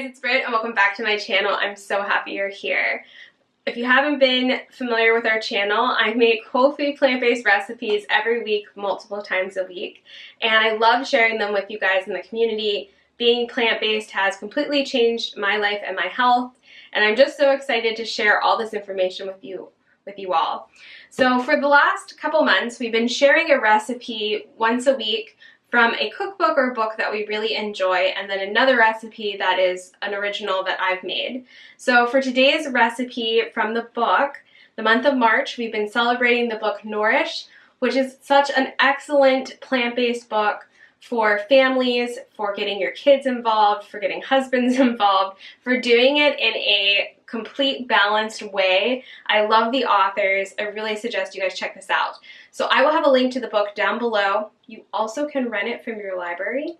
guys, it's Britt and welcome back to my channel. I'm so happy you're here. If you haven't been familiar with our channel, I make whole food plant-based recipes every week, multiple times a week, and I love sharing them with you guys in the community. Being plant-based has completely changed my life and my health, and I'm just so excited to share all this information with you all. So for the last couple months, we've been sharing a recipe once a week from a cookbook or book that we really enjoy, and then another recipe that is an original that I've made. So for today's recipe from the book, the month of March, we've been celebrating the book Nourish, which is such an excellent plant-based book for families, for getting your kids involved, for getting husbands involved, for doing it in a complete balanced way. I love the authors. I really suggest you guys check this out. So I will have a link to the book down below. You also can rent it from your library,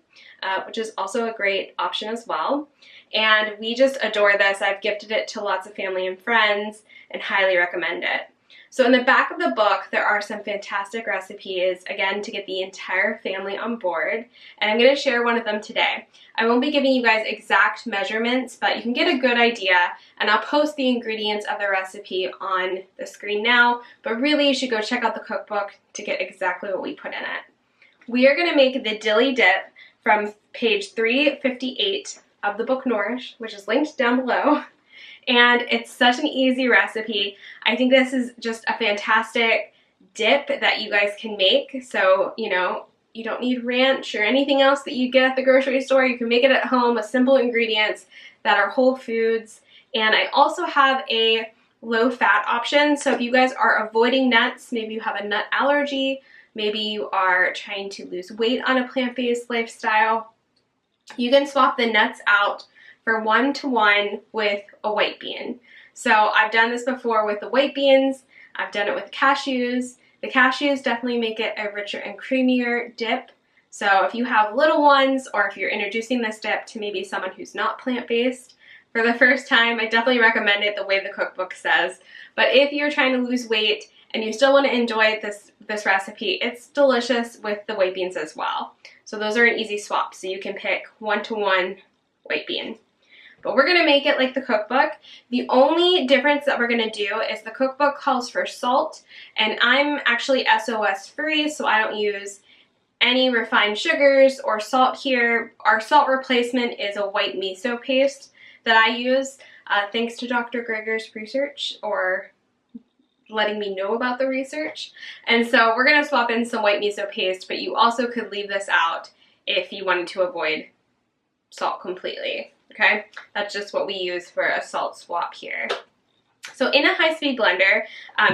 which is also a great option as well. And we just adore this. I've gifted it to lots of family and friends and highly recommend it. So in the back of the book, there are some fantastic recipes, again, to get the entire family on board, and I'm going to share one of them today. I won't be giving you guys exact measurements, but you can get a good idea, and I'll post the ingredients of the recipe on the screen now, but really you should go check out the cookbook to get exactly what we put in it. We are going to make the Dilly Dip from page 358 of the book Nourish, which is linked down below. And it's such an easy recipe. I think this is just a fantastic dip that you guys can make. So, you know, you don't need ranch or anything else that you get at the grocery store. You can make it at home with simple ingredients that are whole foods. And I also have a low-fat option. So if you guys are avoiding nuts, maybe you have a nut allergy, maybe you are trying to lose weight on a plant-based lifestyle, you can swap the nuts out for 1-to-1 with a white bean. So I've done this before with the white beans. I've done it with cashews. The cashews definitely make it a richer and creamier dip. So if you have little ones, or if you're introducing this dip to maybe someone who's not plant-based for the first time, I definitely recommend it the way the cookbook says. But if you're trying to lose weight and you still want to enjoy this recipe, it's delicious with the white beans as well. So those are an easy swap. So you can pick 1-to-1 white bean. But we're going to make it like the cookbook. The only difference that we're going to do is the cookbook calls for salt, and I'm actually SOS free, so I don't use any refined sugars or salt here. Our salt replacement is a white miso paste that I use, thanks to Dr. Greger's research, or letting me know about the research. And so we're going to swap in some white miso paste, but you also could leave this out if you wanted to avoid salt completely. Okay, that's just what we use for a salt swap here. So in a high-speed blender,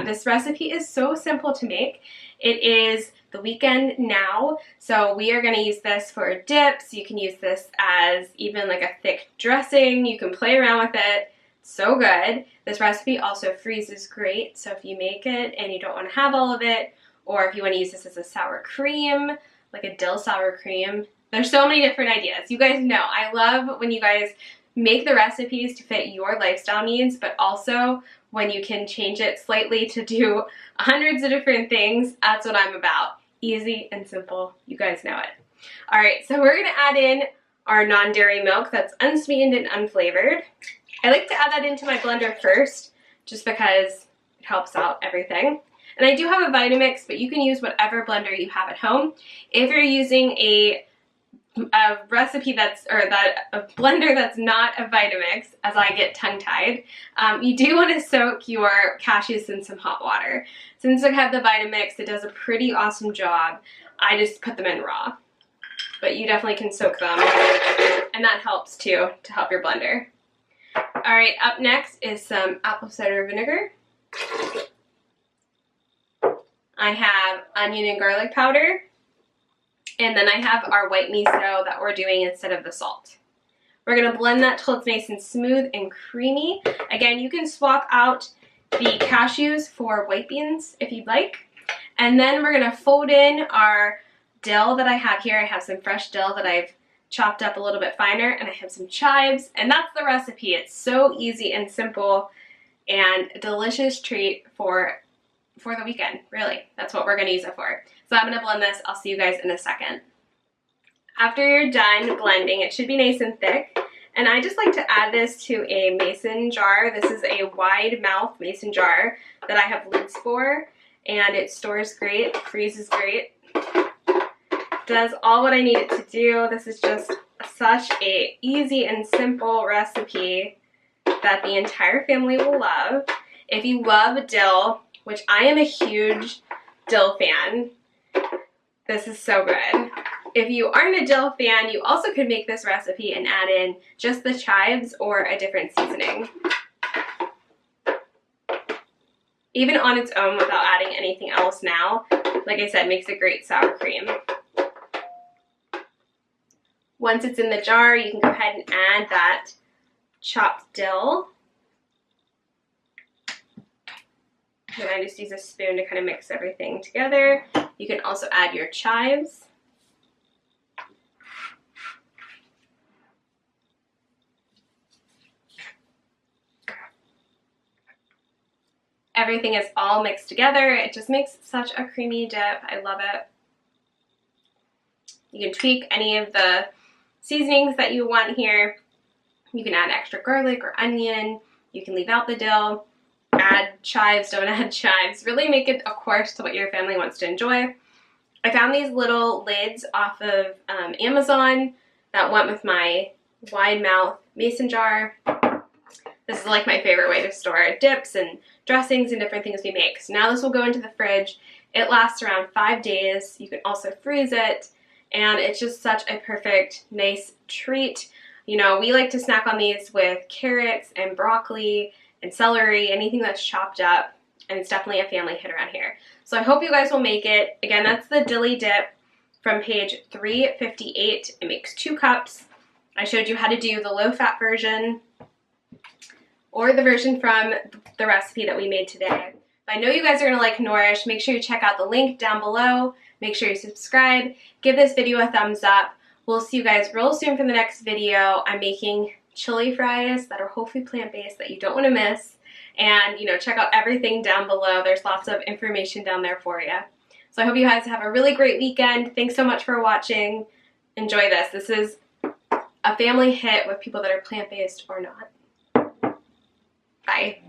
this recipe is so simple to make. It is the weekend now, so we are going to use this for dips. You can use this as even like a thick dressing. You can play around with it. It's so good. This recipe also freezes great, so if you make it and you don't want to have all of it, or if you want to use this as a sour cream, like a dill sour cream, there's so many different ideas. You guys know I love when you guys make the recipes to fit your lifestyle needs, but also when you can change it slightly to do hundreds of different things. That's what I'm about. Easy and simple. You guys know it. All right, so we're gonna add in our non-dairy milk that's unsweetened and unflavored. I like to add that into my blender first, just because it helps out everything. And I do have a Vitamix, but you can use whatever blender you have at home. If you're using a recipe a blender that's not a Vitamix, as I get tongue-tied, you do want to soak your cashews in some hot water. Since I have the Vitamix, it does a pretty awesome job. I just put them in raw, but you definitely can soak them, and that helps too, to help your blender. All right, up next is some apple cider vinegar. I have onion and garlic powder. And then I have our white miso that we're doing instead of the salt. We're going to blend that till it's nice and smooth and creamy. Again, you can swap out the cashews for white beans if you'd like. And then we're going to fold in our dill that I have here. I have some fresh dill that I've chopped up a little bit finer, and I have some chives, and that's the recipe. It's so easy and simple and a delicious treat for the weekend, really. That's what we're going to use it for. So I'm going to blend this. I'll see you guys in a second. After you're done blending, it should be nice and thick. And I just like to add this to a mason jar. This is a wide mouth mason jar that I have lids for, and it stores great, freezes great, does all what I need it to do. This is just such a easy and simple recipe that the entire family will love. If you love dill, which I am a huge dill fan, this is so good. If you aren't a dill fan, you also could make this recipe and add in just the chives or a different seasoning. Even on its own without adding anything else now, like I said, makes a great sour cream. Once it's in the jar, you can go ahead and add that chopped dill. And I just use a spoon to kind of mix everything together. You can also add your chives. Everything is all mixed together. It just makes such a creamy dip. I love it. You can tweak any of the seasonings that you want here. You can add extra garlic or onion. You can leave out the dill. Add chives, don't add chives. Really make it a course to what your family wants to enjoy. I found these little lids off of Amazon that went with my wide mouth mason jar. This is like my favorite way to store dips and dressings and different things we make. So now this will go into the fridge. It lasts around 5 days. You can also freeze it, and it's just such a perfect, nice treat. You know, we like to snack on these with carrots and broccoli and celery, anything that's chopped up, and it's definitely a family hit around here. So I hope you guys will make it. Again, that's the Dilly Dip from page 358. It makes 2 cups. I showed you how to do the low-fat version or the version from the recipe that we made today. If I know you guys are gonna like Nourish, make sure you check out the link down below. Make sure you subscribe. Give this video a thumbs up. We'll see you guys real soon for the next video. I'm making chili fries that are whole food plant-based that you don't want to miss. And, you know, check out everything down below. There's lots of information down there for you. So I hope you guys have a really great weekend. Thanks so much for watching. Enjoy this. This is a family hit with people that are plant-based or not. Bye.